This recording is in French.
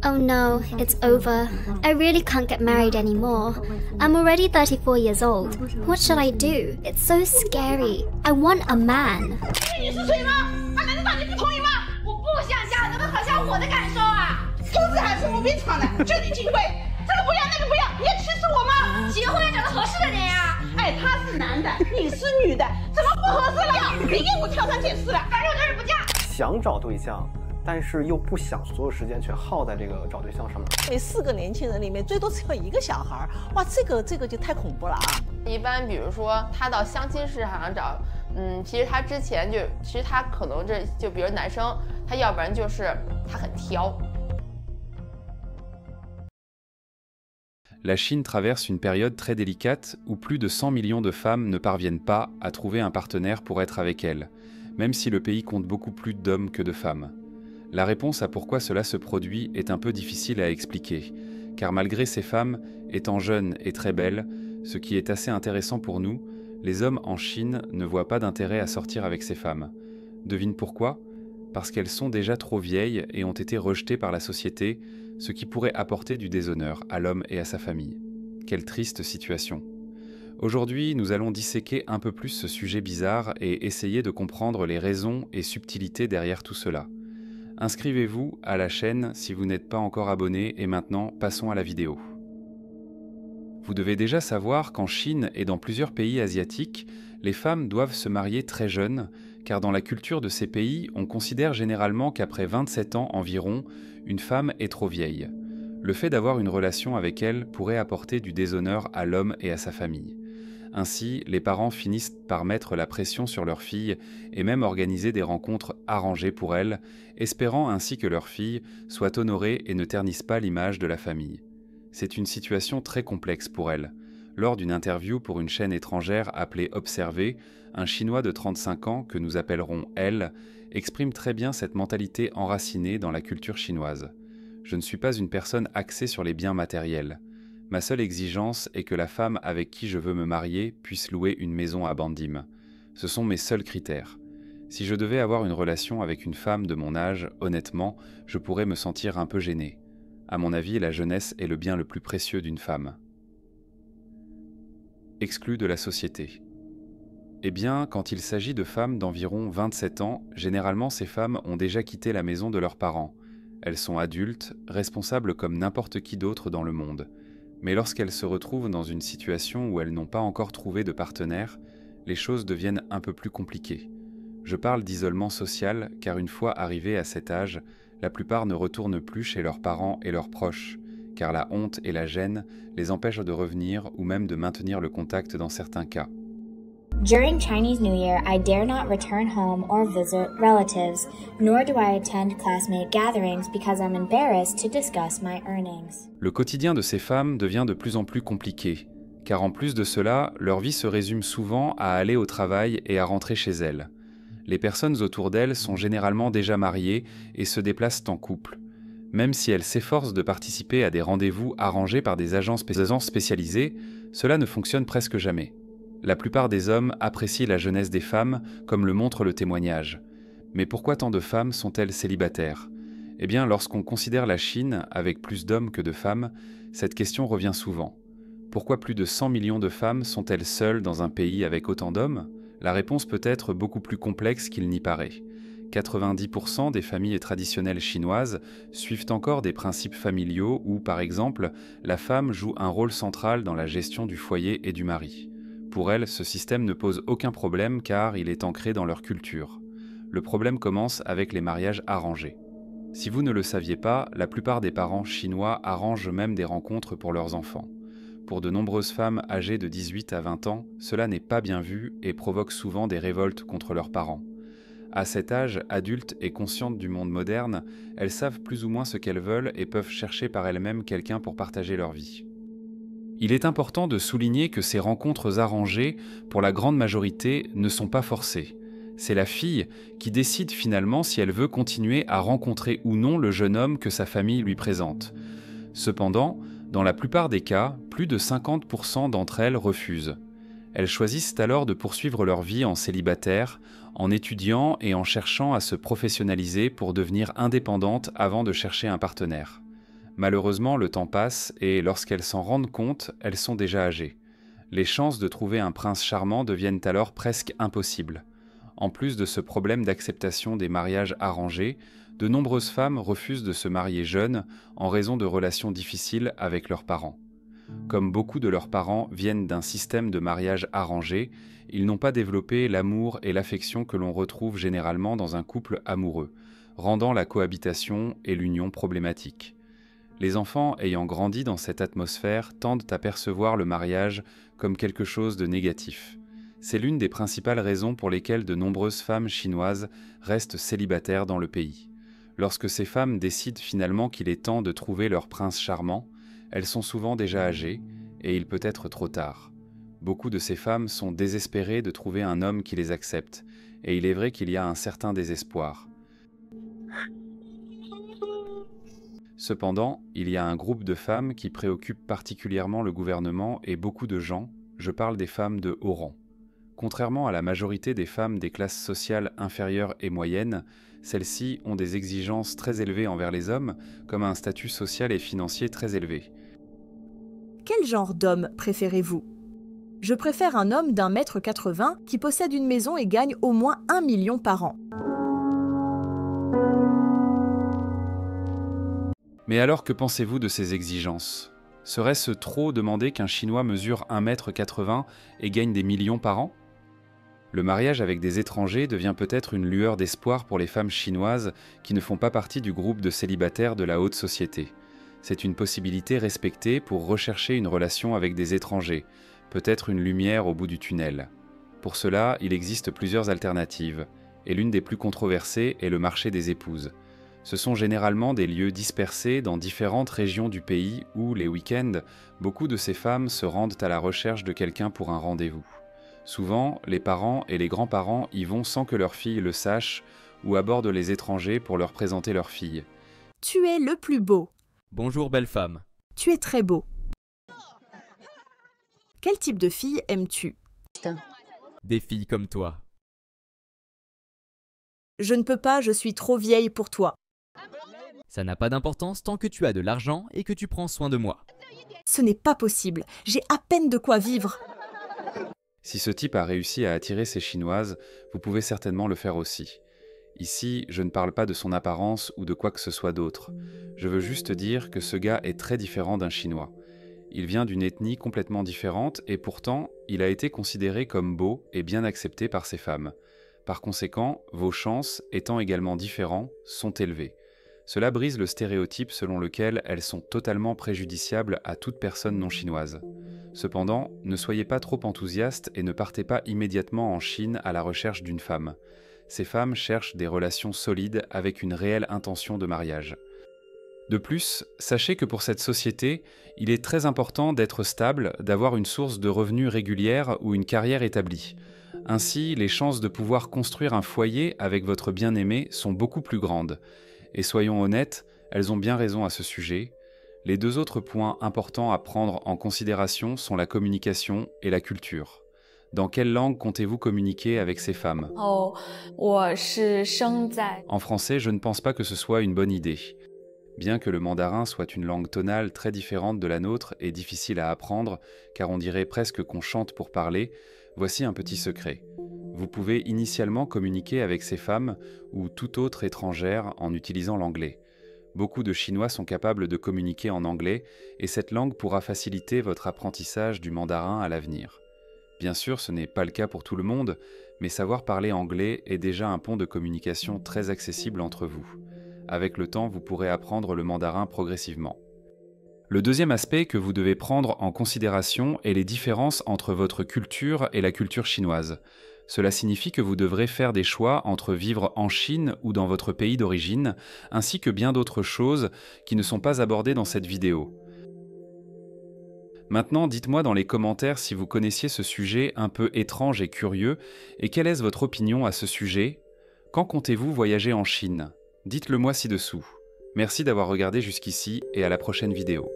Oh no, it's over. I really can't get married anymore. I'm already 34 years old. What should I do? It's so scary. I want a man. 你是谁吗？难道你不同意吗？我不想嫁，能不能考虑我的感受啊？同志还是我勉强的，这里金贵，这个不要那个不要，你要歧视我吗？结婚要找个合适的人呀。哎，他是男的，你是女的，怎么不合适了？你给我挑三拣四了，反正我就是不嫁。想找对象。 但是又不想所有时间全耗在这个找对象上面。那4个年轻人里面，最多只有1个小孩，哇，这个就太恐怖了啊！一般比如说他到相亲市场上找，其实他之前其实他可能就比如男生，他要不然就是他很挑。La Chine traverse une période très délicate où plus de 100 millions de femmes ne parviennent pas à trouver un partenaire pour être avec elles, même si le pays compte beaucoup plus d'hommes que de femmes. La réponse à pourquoi cela se produit est un peu difficile à expliquer, car malgré ces femmes étant jeunes et très belles, ce qui est assez intéressant pour nous, les hommes en Chine ne voient pas d'intérêt à sortir avec ces femmes. Devine pourquoi? Parce qu'elles sont déjà trop vieilles et ont été rejetées par la société, ce qui pourrait apporter du déshonneur à l'homme et à sa famille. Quelle triste situation. Aujourd'hui, nous allons disséquer un peu plus ce sujet bizarre et essayer de comprendre les raisons et subtilités derrière tout cela. Inscrivez-vous à la chaîne si vous n'êtes pas encore abonné et maintenant passons à la vidéo. Vous devez déjà savoir qu'en Chine et dans plusieurs pays asiatiques, les femmes doivent se marier très jeunes, car dans la culture de ces pays, on considère généralement qu'après 27 ans environ, une femme est trop vieille. Le fait d'avoir une relation avec elle pourrait apporter du déshonneur à l'homme et à sa famille. Ainsi, les parents finissent par mettre la pression sur leur fille et même organiser des rencontres arrangées pour elles, espérant ainsi que leur fille soit honorée et ne ternisse pas l'image de la famille. C'est une situation très complexe pour elles. Lors d'une interview pour une chaîne étrangère appelée Observer, un Chinois de 35 ans, que nous appellerons Elle, exprime très bien cette mentalité enracinée dans la culture chinoise. Je ne suis pas une personne axée sur les biens matériels. Ma seule exigence est que la femme avec qui je veux me marier puisse louer une maison à Bandim. Ce sont mes seuls critères. Si je devais avoir une relation avec une femme de mon âge, honnêtement, je pourrais me sentir un peu gêné. À mon avis, la jeunesse est le bien le plus précieux d'une femme. Exclue de la société. Eh bien, quand il s'agit de femmes d'environ 27 ans, généralement ces femmes ont déjà quitté la maison de leurs parents. Elles sont adultes, responsables comme n'importe qui d'autre dans le monde. Mais lorsqu'elles se retrouvent dans une situation où elles n'ont pas encore trouvé de partenaire, les choses deviennent un peu plus compliquées. Je parle d'isolement social car une fois arrivées à cet âge, la plupart ne retournent plus chez leurs parents et leurs proches, car la honte et la gêne les empêchent de revenir ou même de maintenir le contact dans certains cas. During Chinese New Year, I dare not return home or visit relatives, nor do I attend classmate gatherings because I'm embarrassed to discuss my earnings. Le quotidien de ces femmes devient de plus en plus compliqué, car en plus de cela, leur vie se résume souvent à aller au travail et à rentrer chez elles. Les personnes autour d'elles sont généralement déjà mariées et se déplacent en couple. Même si elles s'efforcent de participer à des rendez-vous arrangés par des agences spécialisées, cela ne fonctionne presque jamais. La plupart des hommes apprécient la jeunesse des femmes, comme le montre le témoignage. Mais pourquoi tant de femmes sont-elles célibataires? Eh bien, lorsqu'on considère la Chine, avec plus d'hommes que de femmes, cette question revient souvent. Pourquoi plus de 100 millions de femmes sont-elles seules dans un pays avec autant d'hommes? La réponse peut être beaucoup plus complexe qu'il n'y paraît. 90% des familles traditionnelles chinoises suivent encore des principes familiaux où, par exemple, la femme joue un rôle central dans la gestion du foyer et du mari. Pour elles, ce système ne pose aucun problème car il est ancré dans leur culture. Le problème commence avec les mariages arrangés. Si vous ne le saviez pas, la plupart des parents chinois arrangent même des rencontres pour leurs enfants. Pour de nombreuses femmes âgées de 18 à 20 ans, cela n'est pas bien vu et provoque souvent des révoltes contre leurs parents. À cet âge, adultes et conscientes du monde moderne, elles savent plus ou moins ce qu'elles veulent et peuvent chercher par elles-mêmes quelqu'un pour partager leur vie. Il est important de souligner que ces rencontres arrangées, pour la grande majorité, ne sont pas forcées. C'est la fille qui décide finalement si elle veut continuer à rencontrer ou non le jeune homme que sa famille lui présente. Cependant, dans la plupart des cas, plus de 50% d'entre elles refusent. Elles choisissent alors de poursuivre leur vie en célibataire, en étudiant et en cherchant à se professionnaliser pour devenir indépendantes avant de chercher un partenaire. Malheureusement, le temps passe et lorsqu'elles s'en rendent compte, elles sont déjà âgées. Les chances de trouver un prince charmant deviennent alors presque impossibles. En plus de ce problème d'acceptation des mariages arrangés, de nombreuses femmes refusent de se marier jeunes en raison de relations difficiles avec leurs parents. Comme beaucoup de leurs parents viennent d'un système de mariage arrangé, ils n'ont pas développé l'amour et l'affection que l'on retrouve généralement dans un couple amoureux, rendant la cohabitation et l'union problématiques. Les enfants ayant grandi dans cette atmosphère tendent à percevoir le mariage comme quelque chose de négatif. C'est l'une des principales raisons pour lesquelles de nombreuses femmes chinoises restent célibataires dans le pays. Lorsque ces femmes décident finalement qu'il est temps de trouver leur prince charmant, elles sont souvent déjà âgées et il peut être trop tard. Beaucoup de ces femmes sont désespérées de trouver un homme qui les accepte, et il est vrai qu'il y a un certain désespoir. Cependant, il y a un groupe de femmes qui préoccupe particulièrement le gouvernement et beaucoup de gens, je parle des femmes de haut rang. Contrairement à la majorité des femmes des classes sociales inférieures et moyennes, celles-ci ont des exigences très élevées envers les hommes, comme un statut social et financier très élevé. Quel genre d'homme préférez-vous? Je préfère un homme d'1,80 m qui possède une maison et gagne au moins 1 million par an. Mais alors, que pensez-vous de ces exigences? Serait-ce trop demander qu'un Chinois mesure 1,80 m et gagne des millions par an? Le mariage avec des étrangers devient peut-être une lueur d'espoir pour les femmes chinoises qui ne font pas partie du groupe de célibataires de la haute société. C'est une possibilité respectée pour rechercher une relation avec des étrangers, peut-être une lumière au bout du tunnel. Pour cela, il existe plusieurs alternatives, et l'une des plus controversées est le marché des épouses. Ce sont généralement des lieux dispersés dans différentes régions du pays où, les week-ends, beaucoup de ces femmes se rendent à la recherche de quelqu'un pour un rendez-vous. Souvent, les parents et les grands-parents y vont sans que leurs filles le sachent ou abordent les étrangers pour leur présenter leurs filles. Tu es le plus beau. Bonjour belle femme. Tu es très beau. Quel type de fille aimes-tu? Des filles comme toi. Je ne peux pas, je suis trop vieille pour toi. Ça n'a pas d'importance tant que tu as de l'argent et que tu prends soin de moi. Ce n'est pas possible, j'ai à peine de quoi vivre. Si ce type a réussi à attirer ces Chinoises, vous pouvez certainement le faire aussi. Ici, je ne parle pas de son apparence ou de quoi que ce soit d'autre. Je veux juste dire que ce gars est très différent d'un Chinois. Il vient d'une ethnie complètement différente et pourtant, il a été considéré comme beau et bien accepté par ces femmes. Par conséquent, vos chances, étant également différents, sont élevées. Cela brise le stéréotype selon lequel elles sont totalement préjudiciables à toute personne non chinoise. Cependant, ne soyez pas trop enthousiaste et ne partez pas immédiatement en Chine à la recherche d'une femme. Ces femmes cherchent des relations solides avec une réelle intention de mariage. De plus, sachez que pour cette société, il est très important d'être stable, d'avoir une source de revenus régulière ou une carrière établie. Ainsi, les chances de pouvoir construire un foyer avec votre bien-aimé sont beaucoup plus grandes. Et soyons honnêtes, elles ont bien raison à ce sujet. Les deux autres points importants à prendre en considération sont la communication et la culture. Dans quelle langue comptez-vous communiquer avec ces femmes? En français, je ne pense pas que ce soit une bonne idée. Bien que le mandarin soit une langue tonale très différente de la nôtre et difficile à apprendre, car on dirait presque qu'on chante pour parler, voici un petit secret. Vous pouvez initialement communiquer avec ces femmes ou toute autre étrangère en utilisant l'anglais. Beaucoup de Chinois sont capables de communiquer en anglais et cette langue pourra faciliter votre apprentissage du mandarin à l'avenir. Bien sûr, ce n'est pas le cas pour tout le monde, mais savoir parler anglais est déjà un pont de communication très accessible entre vous. Avec le temps, vous pourrez apprendre le mandarin progressivement. Le deuxième aspect que vous devez prendre en considération est les différences entre votre culture et la culture chinoise. Cela signifie que vous devrez faire des choix entre vivre en Chine ou dans votre pays d'origine, ainsi que bien d'autres choses qui ne sont pas abordées dans cette vidéo. Maintenant, dites-moi dans les commentaires si vous connaissiez ce sujet un peu étrange et curieux, et quelle est votre opinion à ce sujet? Quand comptez-vous voyager en Chine? Dites-le moi ci-dessous. Merci d'avoir regardé jusqu'ici et à la prochaine vidéo.